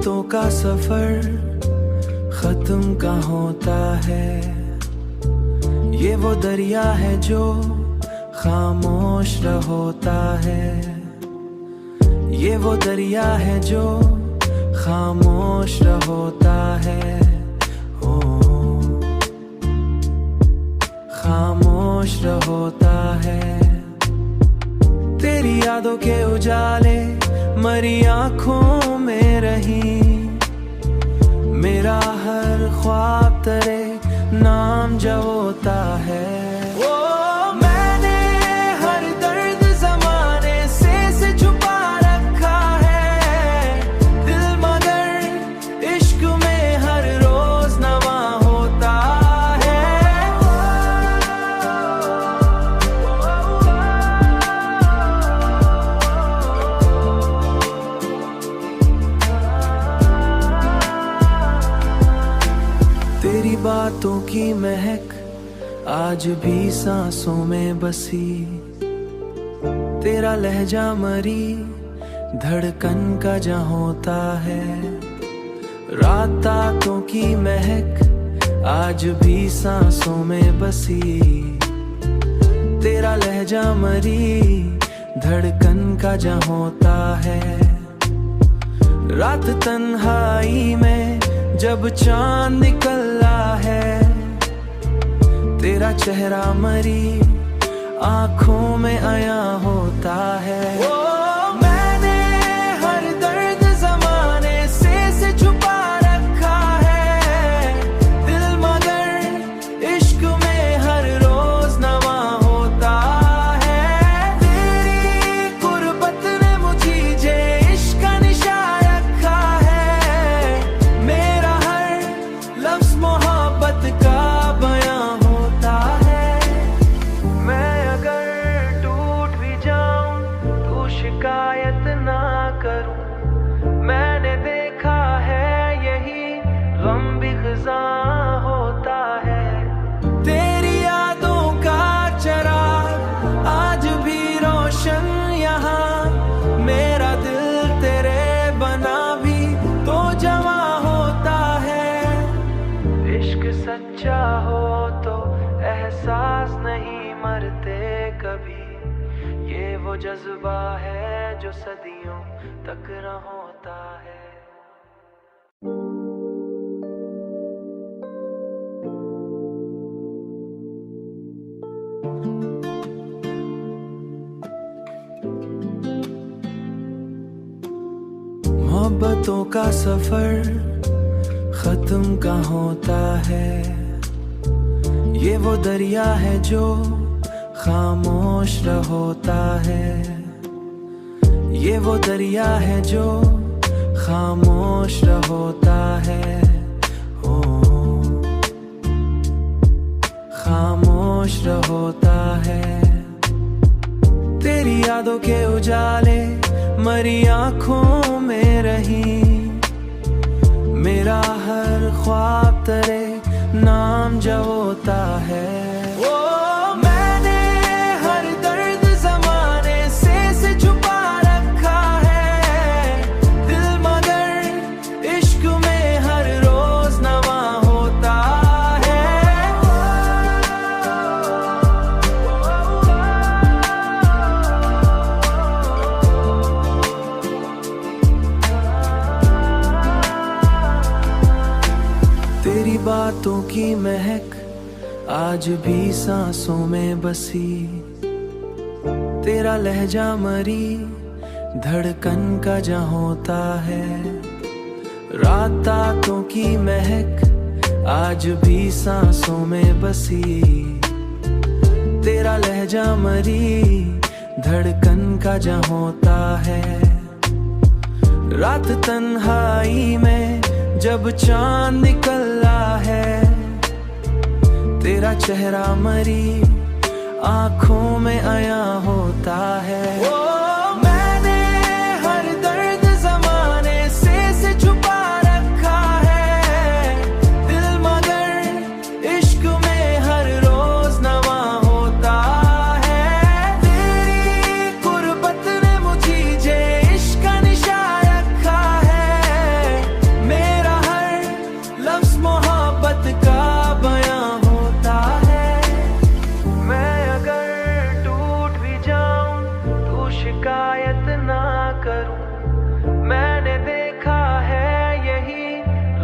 मोहब्बतों का सफर खत्म कहाँ होता है। ये वो दरिया है जो खामोश होता है। ये वो दरिया है जो खामोश होता है। ओ खामोश होता है। तेरी यादों के उजाले मरी आँखों में रही। मेरा हर ख्वाब तेरे नाम जवोता है। ओ मैंने हर दर्द ज़माने से छुपा रखा है। दिल मगर इश्क में हर रोज नवा होता है। तेरी बातों की महक आज भी सांसों में बसी। तेरा लहजा मरी धड़कन का जहाँ होता है। रातों की महक आज भी सांसों में बसी। तेरा लहजा मरी धड़कन का जहाँ होता है। रात तन्हाई में जब चांद निकला है। तेरा चेहरा मरी आँखों में आया होता है। ओ मैंने हर दर्द ज़माने से छुपा रखा है। दिल मगर इश्क में हर रोज नवा होता है। तेरी गुर्बत ने मुझे इश्क का निशा रखा है। मेरा हर लफ्ज़ मोहब्बत का बयां होता है। मैं अगर टूट भी जाऊं तो शिकायत ना करूं। मैंने देखा है यही गम भी ख़ज़ा होता है। तेरी यादों का चराग आज भी रोशन यहाँ। मेरा दिल तेरे बना भी तो जवां होता है। इश्क सच्चा हो तो एहसास नहीं मरते कभी। ये वो जज्बा है जो सदियों तक न होता है। मोहब्बतों का सफर खत्म कहाँ होता है। ये वो दरिया है जो खामोश होता है। ये वो दरिया है जो खामोश होता है। ओ खामोश होता है। तेरी यादों के उजाले मरी आँखों में रही। मेरा हर ख्वाब तेरे नाम जवोता है। ओ मैंने हर दर्द ज़माने से छुपा रखा है। दिल मगर इश्क में हर रोज नवा होता है। तेरी बातों की महक आज भी सांसों में बसी। तेरा लहजा मरी धड़कन का जहाँ होता है। रातों की महक आज भी सांसों में बसी। तेरा लहजा मरी धड़कन का जहाँ होता है। रात तन्हाई में जब चांद निकला है। तेरा चेहरा मरी आँखों में आया होता है। ओ मैंने हर दर्द ज़माने से छुपा रखा है। दिल मगर इश्क में हर रोज नवा होता है। तेरी गुर्बत ने मुझे इश्क का निशा रखा है।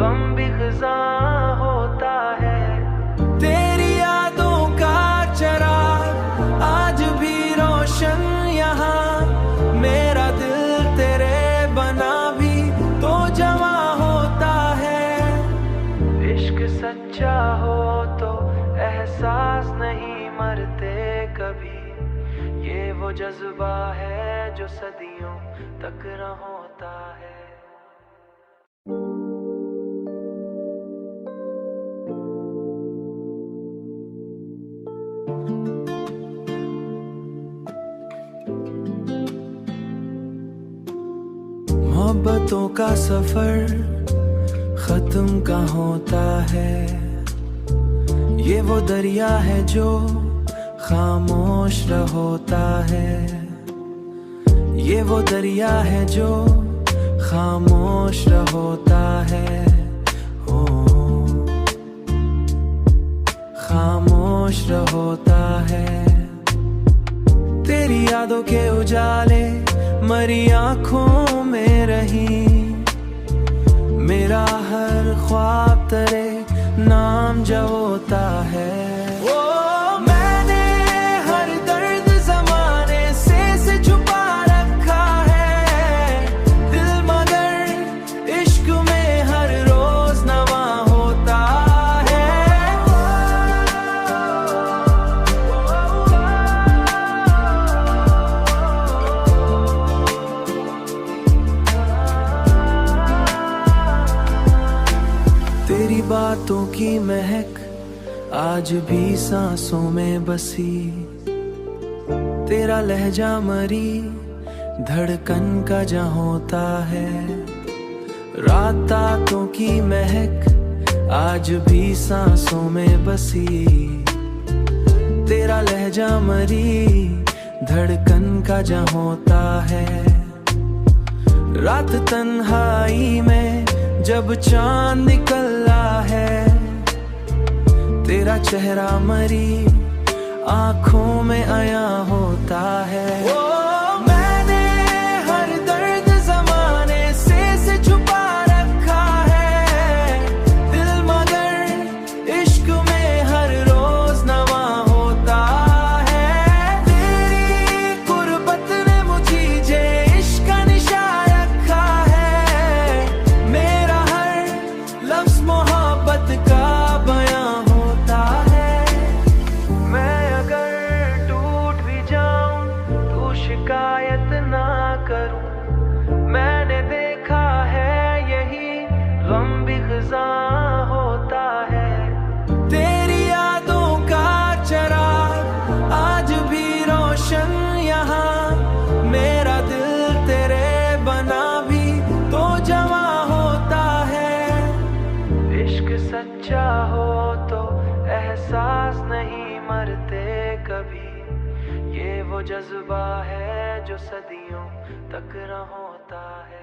गम भी खिज़ा होता है। तेरी यादों का चराग आज भी रोशन यहाँ, मेरा दिल तेरे बना भी तो जवा होता है। इश्क सच्चा हो तो एहसास नहीं मरते कभी, ये वो जज्बा है जो सदियों तक न होता है। मोहब्बतों का सफर खत्म कहाँ होता है, ये वो दरिया है जो खामोश होता है। ये वो दरिया है जो खामोश होता है। ओ खामोश होता है। तेरी यादों के उजाले मरी आँखों में रही, मेरा हर ख्वाब तेरे नाम जो होता है। ओ मैंने हर दर्द ज़माने से छुपा रखा है, दिल मगर इश्क में हर रोज नवा होता है। तेरी बातों की महक आज भी सांसों में बसी, तेरा लहजा मरी धड़कन का जहाँ होता है। रातों की महक आज भी सांसों में बसी, तेरा लहजा मरी धड़कन का जहाँ होता है। रात तन्हाई में जब चांद निकला है, तेरा चेहरा मरी आँखों में आया होता है। ओ मैंने हर दर्द ज़माने से छुपा रखा है, दिल मगर इश्क में हर रोज नवा होता है। तेरी गुर्बत ने मुझे इश्क का निशा रखा है, मेरा हर लफ्ज़ मोहब्बत का बयां होता है। मैं अगर टूट भी जाऊं तो शिकायत ना करूं, मैंने देखा है यही गम भी खिज़ा होता है। तेरी यादों का चराग आज भी रोशन यहाँ, मेरा दिल तेरे बना भी तो जवा होता है। इश्क सच्चा हो तो एहसास नहीं मरते कभी, ये वो जज्बा है जो सदियों तक न होता है।